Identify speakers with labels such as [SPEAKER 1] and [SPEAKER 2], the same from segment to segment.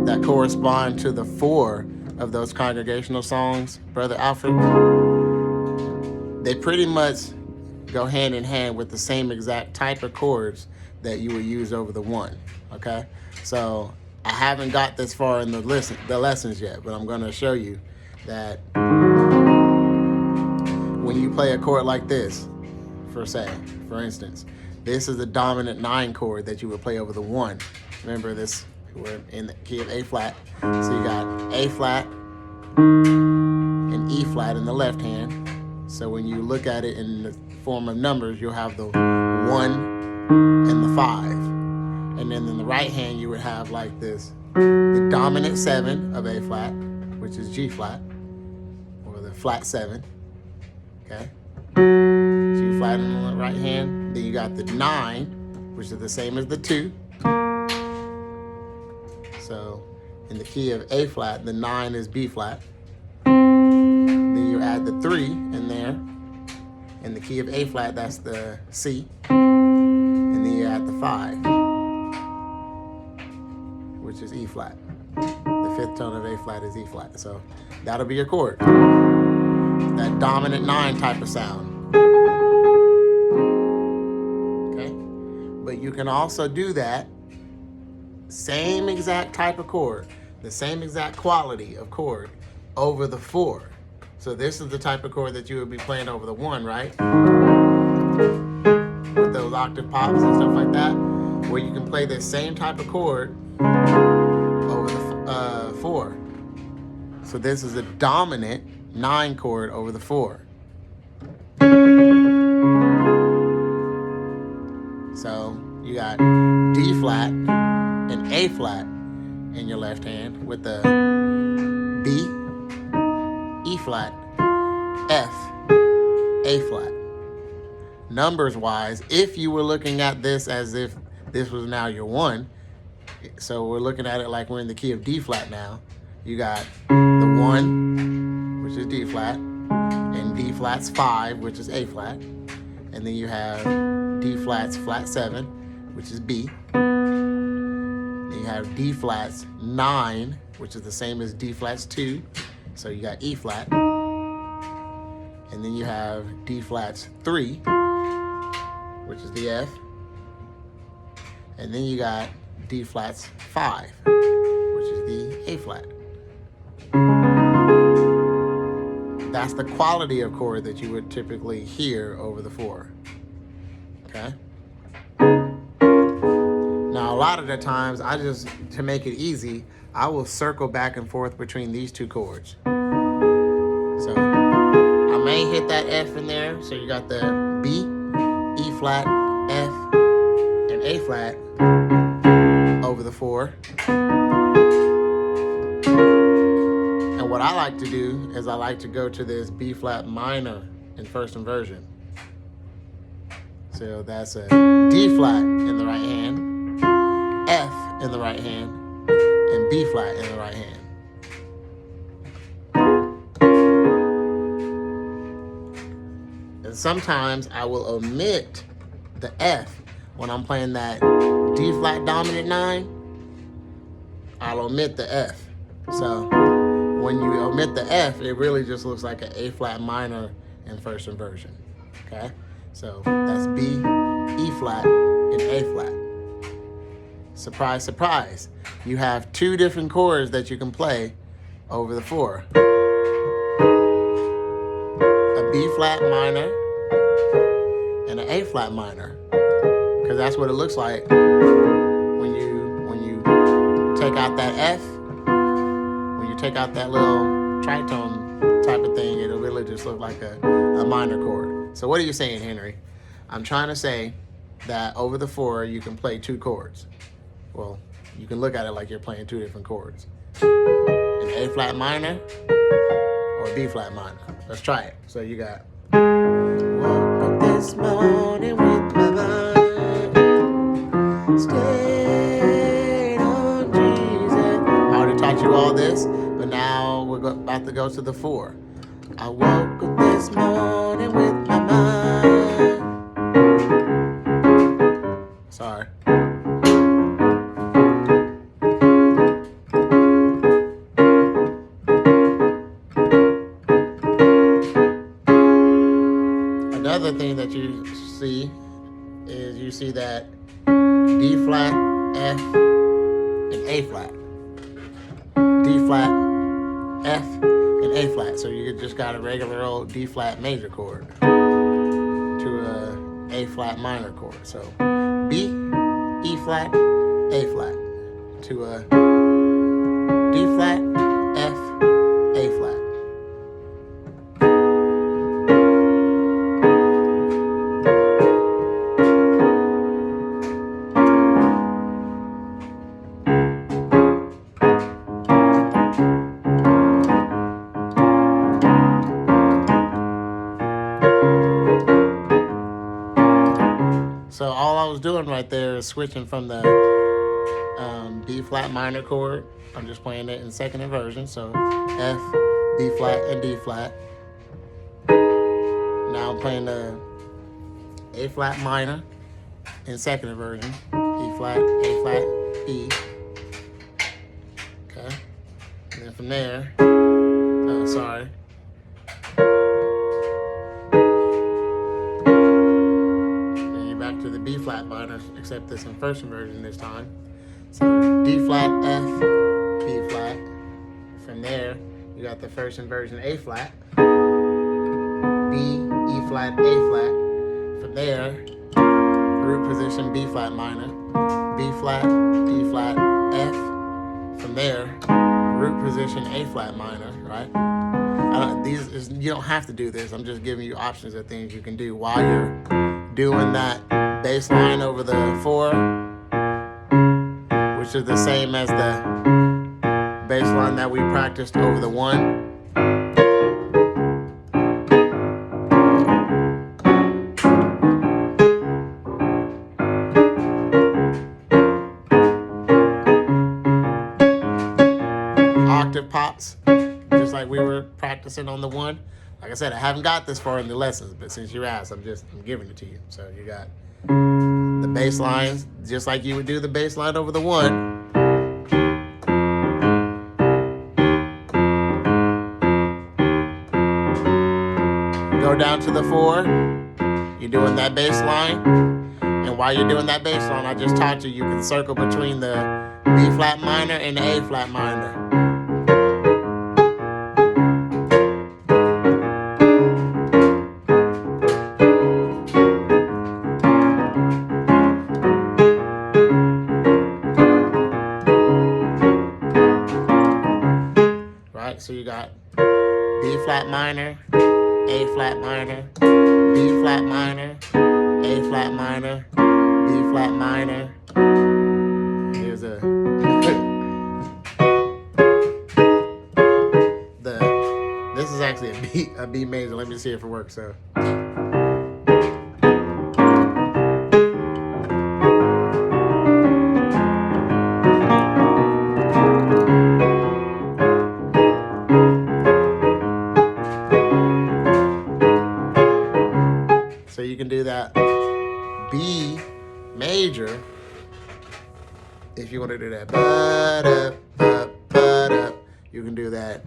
[SPEAKER 1] that correspond to the 4 of those congregational songs, Brother Alfred, they pretty much go hand in hand with the same exact type of chords that you would use over the 1, okay? So I haven't got this far in the lessons yet, but I'm gonna show you that when you play a chord like this, for instance, this is the dominant 9 chord that you would play over the 1. Remember this, we're in the key of A flat. So you got A flat and E flat in the left hand. So when you look at it in the form of numbers, you'll have the 1 and the 5. And then in the right hand, you would have like this, the dominant 7 of A flat, which is G flat, or the flat 7, okay? G flat in the right hand. Then you got the 9, which is the same as the 2. So in the key of A flat, the 9 is B flat. Then you add the 3 in there. In the key of A flat, that's the C. And then you add the 5, which is E flat. The 5th tone of A flat is E flat. So that'll be your chord. That dominant 9 type of sound. Okay? But you can also do that same exact type of chord, the same exact quality of chord over the 4. So this is the type of chord that you would be playing over the 1, right? With those octave pops and stuff like that, where you can play the same type of chord over the 4. So this is a dominant 9 chord over the 4. So you got D flat and A flat in your left hand with the B, E flat, F, A flat. Numbers wise, if you were looking at this as if this was now your 1, so we're looking at it like we're in the key of D flat now. You got the 1, which is D flat, and D flat's 5, which is A flat. And then you have D flat's flat 7, which is B. Then you have D flat's 9, which is the same as D flat's 2. So you got E flat. And then you have D flat's 3, which is the F. And then you got D flat's 5, which is the A flat. That's the quality of chord that you would typically hear over the 4. Okay? Now, a lot of the times, to make it easy, I will circle back and forth between these 2 chords. So I may hit that F in there. So you got the B, E flat, F, and A flat over the 4. And what I like to do is I like to go to this B flat minor in first inversion. So that's a D flat in the right hand, F in the right hand, and B flat in the right hand. And sometimes I will omit the F when I'm playing that D flat dominant 9. I'll omit the F. So when you omit the F, it really just looks like an A flat minor in first inversion. Okay? So that's B, E flat, and A flat. Surprise, surprise. You have 2 different chords that you can play over the 4. A B flat minor and an A flat minor. Because that's what it looks like when you take out that F. When you take out that little tritone type of thing, it'll really just look like a minor chord. So what are you saying, Henry? I'm trying to say that over the 4, you can play 2 chords. Well, you can look at it like you're playing 2 different chords. An A flat minor or B flat minor. Let's try it. So you got, woke up this morning with my mind stayed on Jesus. I already taught you all this, but now we're about to go to the 4. I woke up this morning with my mind. Sorry. D flat, F, and A flat. So you just got a regular old D flat major chord to a A flat minor chord. So B, E flat, A flat to a D flat, F, A flat. So all I was doing right there is switching from the D flat minor chord. I'm just playing it in second inversion. So F, B flat, and D flat. Now I'm playing the A flat minor in second inversion. E flat, A flat, E. Okay. And then from there, sorry. Back to the B flat minor, except this in first inversion this time. So D flat, F, B flat. From there, you got the first inversion A flat, B, E flat, A flat. From there, root position B flat minor, B flat, D flat, F. From there, root position A flat minor, right? You don't have to do this. I'm just giving you options of things you can do while you're doing that bass line over the 4, which is the same as the bass line that we practiced over the 1. Octave pops, just like we were practicing on the 1. Like I said, I haven't got this far in the lessons, but since you asked, I'm giving it to you. So you got the bass lines, just like you would do the bass line over the 1. Go down to the 4. You're doing that bass line. And while you're doing that bass line, I just taught you can circle between the B flat minor and the A flat minor. So you got B flat minor, A flat minor, B flat minor, A flat minor, B flat minor. Here's this is actually a B major. Let me see if it works. So. So you can do that B major if you want to do that. You can do that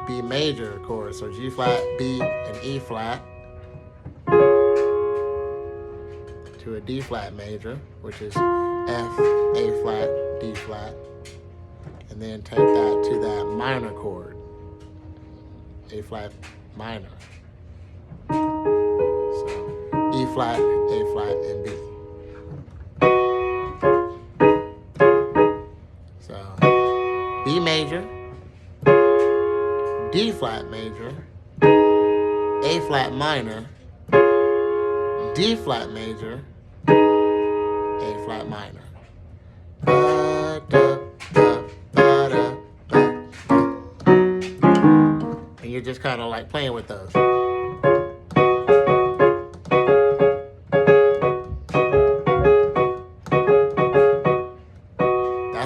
[SPEAKER 1] B major chord. So G flat, B, and E flat to a D flat major, which is F, A flat, D flat, and then take that to that minor chord, A flat minor. E flat, A flat, and B. So B major, D flat major, A flat minor, D flat major, A flat minor. And you're just kind of like playing with those.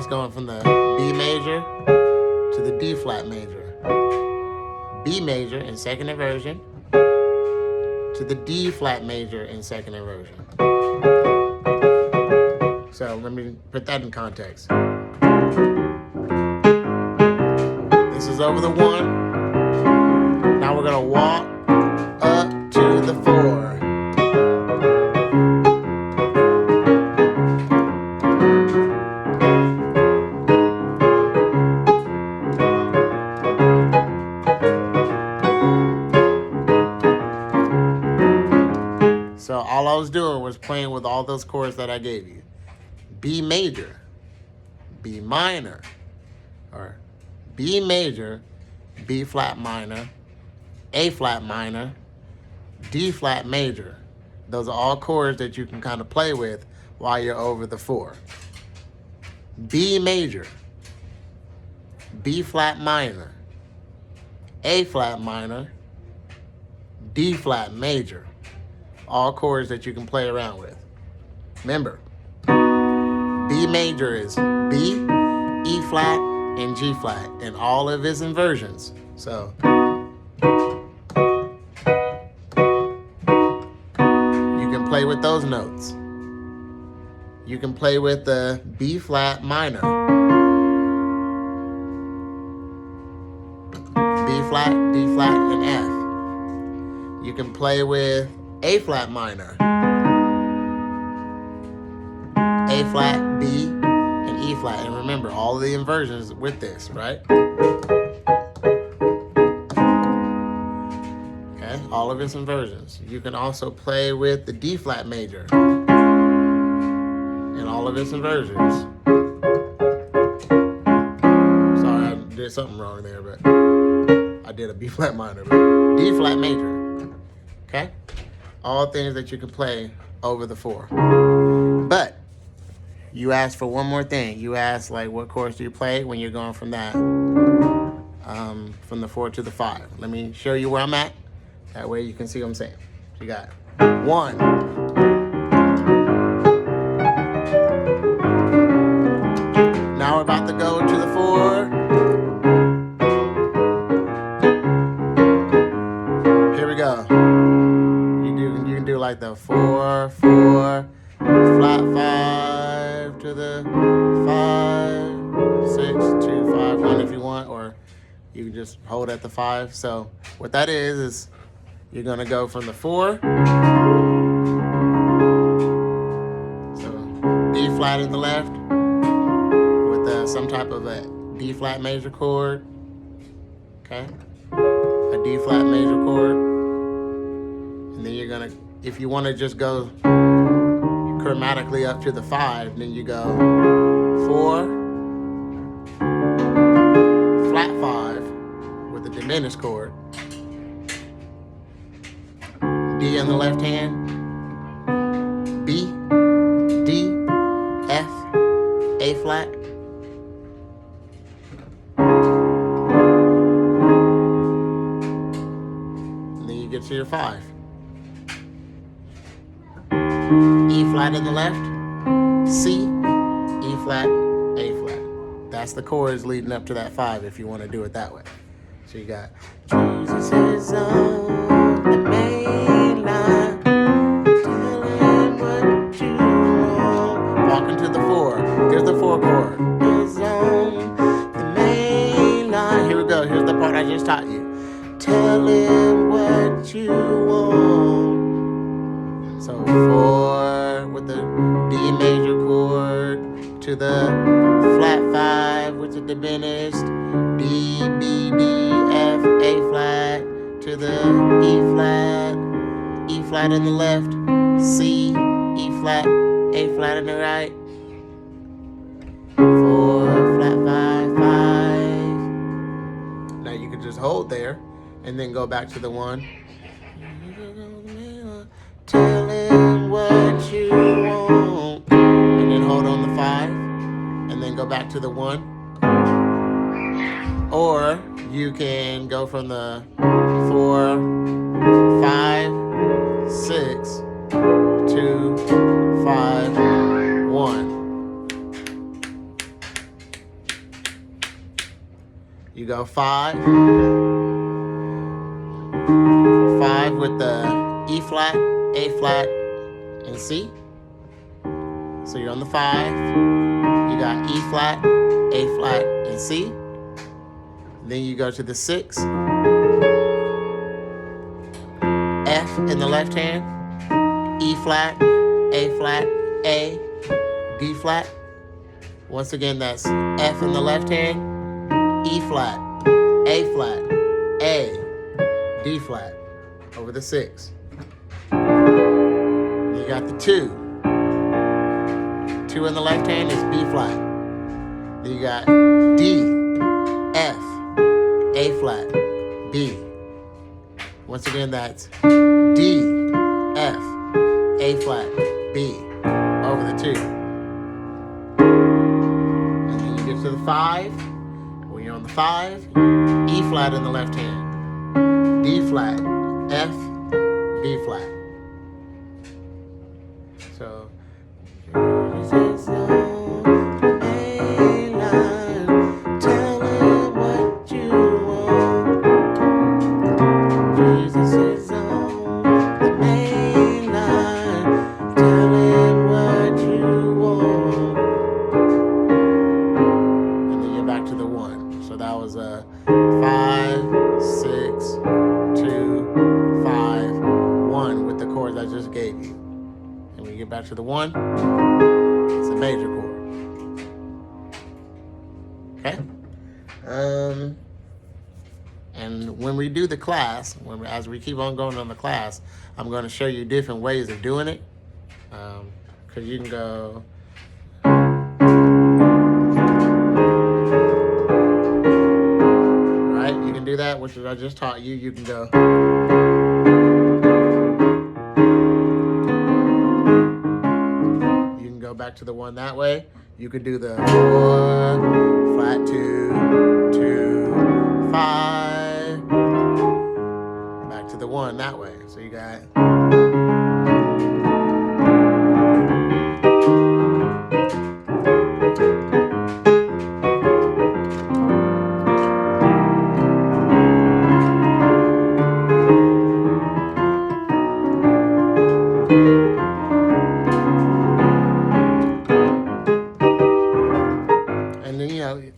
[SPEAKER 1] Going from the B major to the D flat major. B major in second inversion to the D flat major in second inversion. So let me put that in context. This is over the 1. Now we're going to walk up to the 4. playing with all those chords that I gave you. B major, B minor, or B major, B flat minor, A flat minor, D flat major. Those are all chords that you can kind of play with while you're over the 4. B major, B flat minor, A flat minor, D flat major. All chords that you can play around with. Remember, B major is B, E flat, and G flat, and all of its inversions. So you can play with those notes. You can play with the B flat minor, B flat, D flat, and F. You can play with A flat minor, A flat, B, and E flat. And remember, all of the inversions with this, right? Okay, all of its inversions. You can also play with the D flat major and all of its inversions. Sorry, I did something wrong there, but I did a B flat minor, but D flat major. Okay? All things that you can play over the 4. But you asked for one more thing. You asked, like, what chords do you play when you're going from that, from the 4 to the 5. Let me show you where I'm at. That way you can see what I'm saying. So you got 1. Now we're about to go to the 4. Here we go. You can do like the 4, 4, flat 5 to the 5, 6, 2, 5, 1 if you want, or you can just hold at the 5. So what that is you're gonna go from the 4, so D flat in the left with some type of a D flat major chord, okay? A D flat major chord. And then you're gonna, if you wanna just go chromatically up to the 5, then you go 4, flat 5 with a diminished chord, D in the left hand, B, D, F, A flat, and then you get to your 5. E flat in the left, C, E flat, A flat. That's the chords leading up to that 5 if you want to do it that way. So you got Jesus is on the main line, telling what you want. Walking to the 4. Here's the 4 chord. Is on the main line. Here we go. Here's the part I just taught you. Tell him what you want. So 4 with the D major chord to the flat 5 with the diminished, D, B, D, F, A flat to the E flat in the left, C, E flat, A flat in the right, 4, flat 5, 5. Now you can just hold there and then go back to the 1. Tell him what you want. And then hold on the 5. And then go back to the 1. Or you can go from the 4, 5, 6, 2, 5, 1. You go 5. 5 with the E flat, A flat, and C. So you're on the 5. You got E flat, A flat, and C. Then you go to the 6. F in the left hand, E flat, A flat, A, D flat. Once again, that's F in the left hand, E flat, A flat, A, D flat over the 6. The got the 2. 2 in the left hand is B flat. Then you got D, F, A flat, B. Once again, that's D, F, A flat, B, over the 2. And then you get to the 5. When you're on the 5, E flat in the left hand, D flat, F, B flat. So, Jesus is on the main line, tell him what you want. Jesus is on the main line, tell him what you want. And then you're back to the 1. So that was a 5, 6, 2, 5, 1 with the chords I just gave you. And when you get back to the 1, it's a major chord. Okay? And when we do the class, as we keep on going on the class, I'm going to show you different ways of doing it. Because you can go... Right? You can do that, which is I just taught you. You can go... back to the 1 that way. You could do the 4, flat 2, 2, 5, back to the 1 that way. So you got...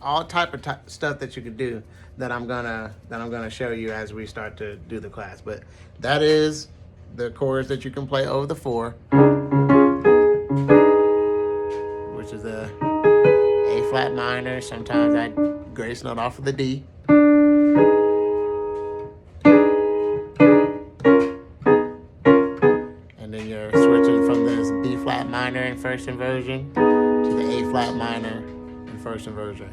[SPEAKER 1] all type of stuff that you could do that I'm gonna show you as we start to do the class. But that is the chords that you can play over the 4, which is a A flat minor. Sometimes I grace note off of the D. And then you're switching from this B flat minor in first inversion to the A flat minor in first inversion.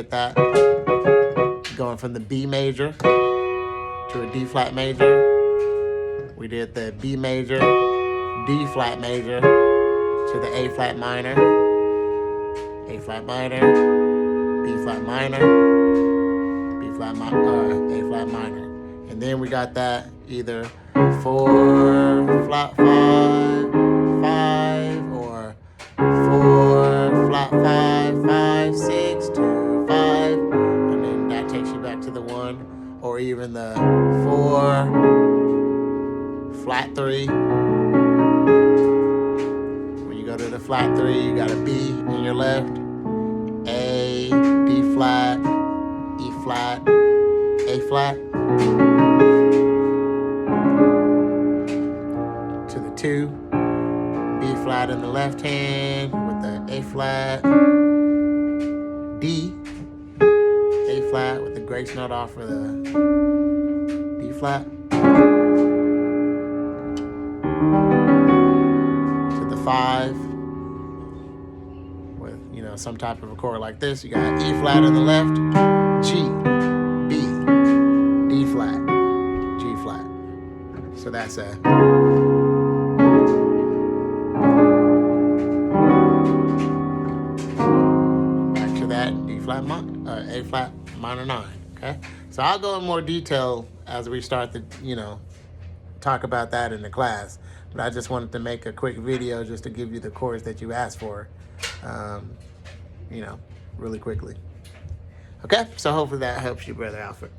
[SPEAKER 1] That going from the B major to a D flat major. We did the B major, D flat major to the A flat minor, A flat minor, B flat minor, B flat minor, A flat minor. And then we got that either 4 flat 5, 5, or 4 flat 5, 5, 6, 2, 5, and then that takes you back to the 1, or even the 4 flat 3. When you go to the flat 3, you got a B in your left, A, D flat, E flat, A flat, to the 2, B flat in the left hand with the A flat, D, A flat with the grace note off of the D flat, to the 5 with, some type of a chord like this. You got E flat in the left, G, B, D flat, G flat. So that's a... A flat minor 9. Okay, so I'll go in more detail as we start to talk about that in the class, but I just wanted to make a quick video just to give you the chords that you asked for, really quickly. Okay, so hopefully that helps you, Brother Alfred.